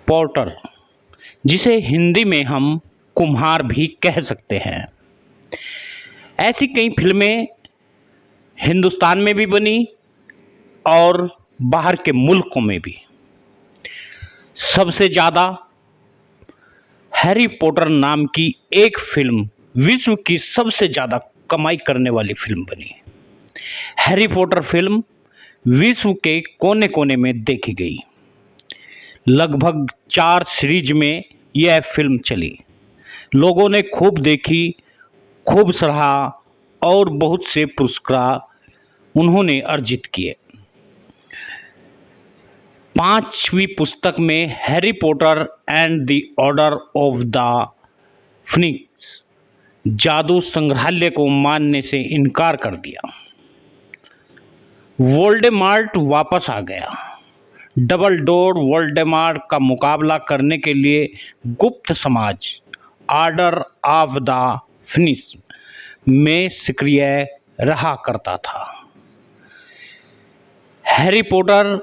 Potter, जिसे हिंदी में हम कुम्हार भी कह सकते हैं। ऐसी कई फिल्में हिंदुस्तान में भी बनी और बाहर के मुल्कों में भी। सबसे ज़्यादा हैरी पॉटर नाम की एक फिल्म विश्व की सबसे ज़्यादा कमाई करने वाली फिल्म बनी। हैरी पॉटर फिल्म विश्व के कोने कोने में देखी गई। लगभग 4 सीरीज में यह फिल्म चली। लोगों ने खूब देखी, खूब सराहा और बहुत से पुरस्कार उन्होंने अर्जित किए। 5वीं पुस्तक में Harry Potter and the order of the Phoenix जादू संग्रहालय को मानने से इनकार कर दिया। वोल्डेमॉर्ट वापस आ गया। डबलडोर वोल्डेमॉर्ट का मुकाबला करने के लिए गुप्त समाज ऑर्डर ऑफ द फिनिक्स में सक्रिय रहा करता था। Harry Potter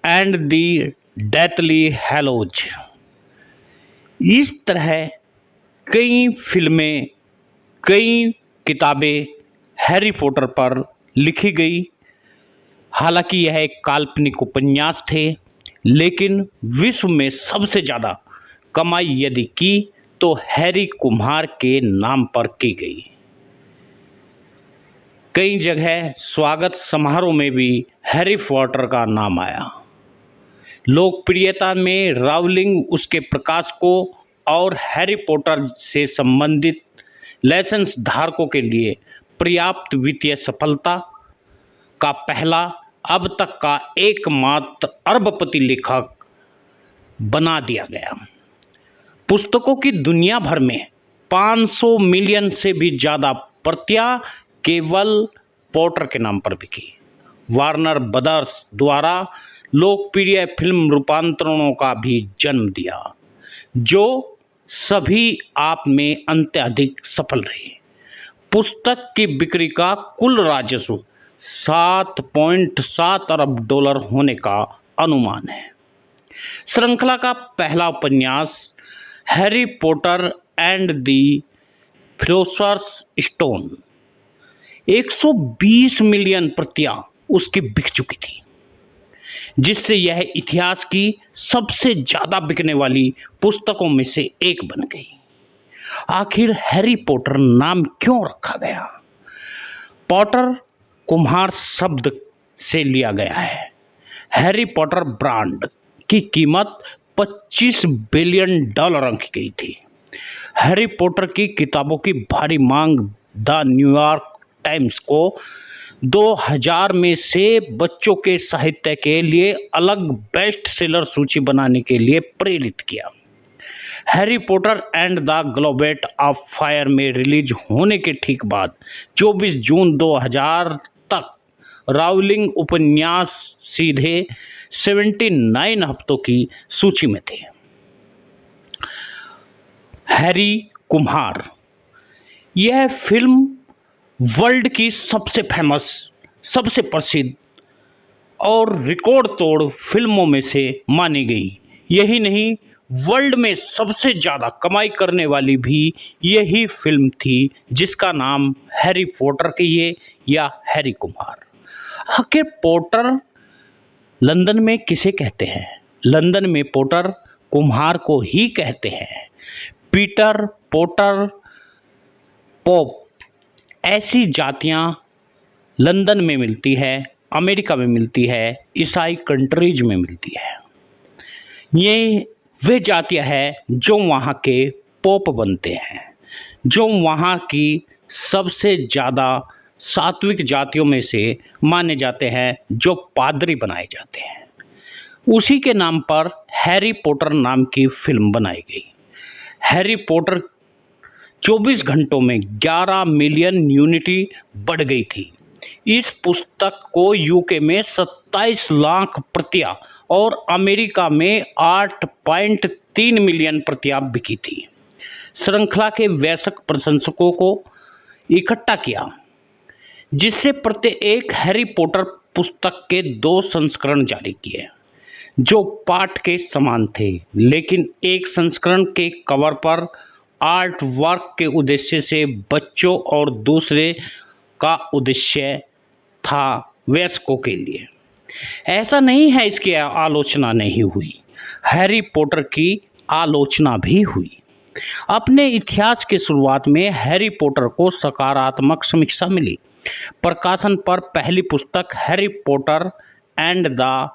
and the Deathly Hallows, इस तरह कई फिल्में, कई किताबें हैरी पॉटर पर लिखी गई। हालांकि यह एक काल्पनिक उपन्यास थे, लेकिन विश्व में सबसे ज़्यादा कमाई यदि की तो हैरी कुम्हार के नाम पर की गई। कई जगह स्वागत समारोह में भी हैरी पॉटर का नाम आया। लोकप्रियता में राउलिंग उसके प्रकाशकों और हैरी पॉटर से संबंधित लाइसेंस धारकों के लिए पर्याप्त वित्तीय सफलता का पहला, अब तक का एकमात्र अरबपति लेखक बना दिया गया। पुस्तकों की दुनिया भर में 500 मिलियन से भी ज़्यादा प्रतियां केवल पॉटर के नाम पर बिकी। वार्नर ब्रदर्स द्वारा लोकप्रिय फिल्म रूपांतरणों का भी जन्म दिया, जो सभी आप में अत्यधिक सफल रहे। पुस्तक की बिक्री का कुल राजस्व $7.7 अरब होने का अनुमान है। श्रृंखला का पहला उपन्यास Harry Potter and the Philosopher's Stone 120 million प्रतियां उसकी बिक चुकी थी, जिससे यह इतिहास की सबसे ज़्यादा बिकने वाली पुस्तकों में से एक बन गई। आखिर हैरी पॉटर नाम क्यों रखा गया? पॉटर कुम्हार शब्द से लिया गया है। हैरी पॉटर ब्रांड की कीमत $25 बिलियन आंकी गई थी। हैरी पॉटर की किताबों की भारी मांग द न्यूयॉर्क टाइम्स को 2000 में से बच्चों के साहित्य के लिए अलग बेस्ट सेलर सूची बनाने के लिए प्रेरित किया। Harry Potter and the goblet of fire में रिलीज होने के ठीक बाद 24 जून 2000 तक राउलिंग उपन्यास सीधे 79 हफ्तों की सूची में थे। हैरी कुम्हार, यह फिल्म वर्ल्ड की सबसे फेमस, सबसे प्रसिद्ध और रिकॉर्ड तोड़ फिल्मों में से मानी गई। यही नहीं, वर्ल्ड में सबसे ज़्यादा कमाई करने वाली भी यही फिल्म थी, जिसका नाम हैरी पॉटर कहिए या हैरी कुम्हार। आखिर पॉटर लंदन में किसे कहते हैं? लंदन में पॉटर कुम्हार को ही कहते हैं। पीटर, पॉटर, पोप, ऐसी जातियां लंदन में मिलती है, अमेरिका में मिलती है, ईसाई कंट्रीज में मिलती है। ये वे जातियां हैं जो वहाँ के पोप बनते हैं, जो वहाँ की सबसे ज़्यादा सात्विक जातियों में से माने जाते हैं, जो पादरी बनाए जाते हैं। उसी के नाम पर हैरी पॉटर नाम की फिल्म बनाई गई। हैरी पॉटर 24 घंटों में 11 मिलियन यूनिटी बढ़ गई थी। इस पुस्तक को यूके में 27 लाख प्रतियां और अमेरिका में 8.3 मिलियन प्रतियां बिकी थी। श्रृंखला के वयस्क प्रशंसकों को इकट्ठा किया, जिससे प्रत्येक हैरी पॉटर पुस्तक के 2 संस्करण जारी किए। जो पाठ के समान थे, लेकिन एक संस्करण के कवर पर आर्ट वर्क के उद्देश्य से बच्चों और दूसरे का उद्देश्य था वयस्कों के लिए। ऐसा नहीं है इसकी आलोचना नहीं हुई, हैरी पॉटर की आलोचना भी हुई। अपने इतिहास के शुरुआत में हैरी पॉटर को सकारात्मक समीक्षा मिली। प्रकाशन पर पहली पुस्तक Harry Potter and the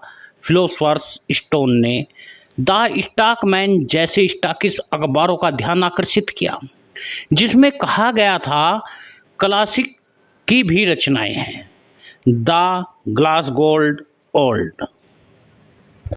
Philosopher's Stone ने द स्टॉकमैन जैसे स्टॉकिश अखबारों का ध्यान आकर्षित किया, जिसमें कहा गया था क्लासिक की भी रचनाएं हैं, द ग्लास गोल्ड ओल्ड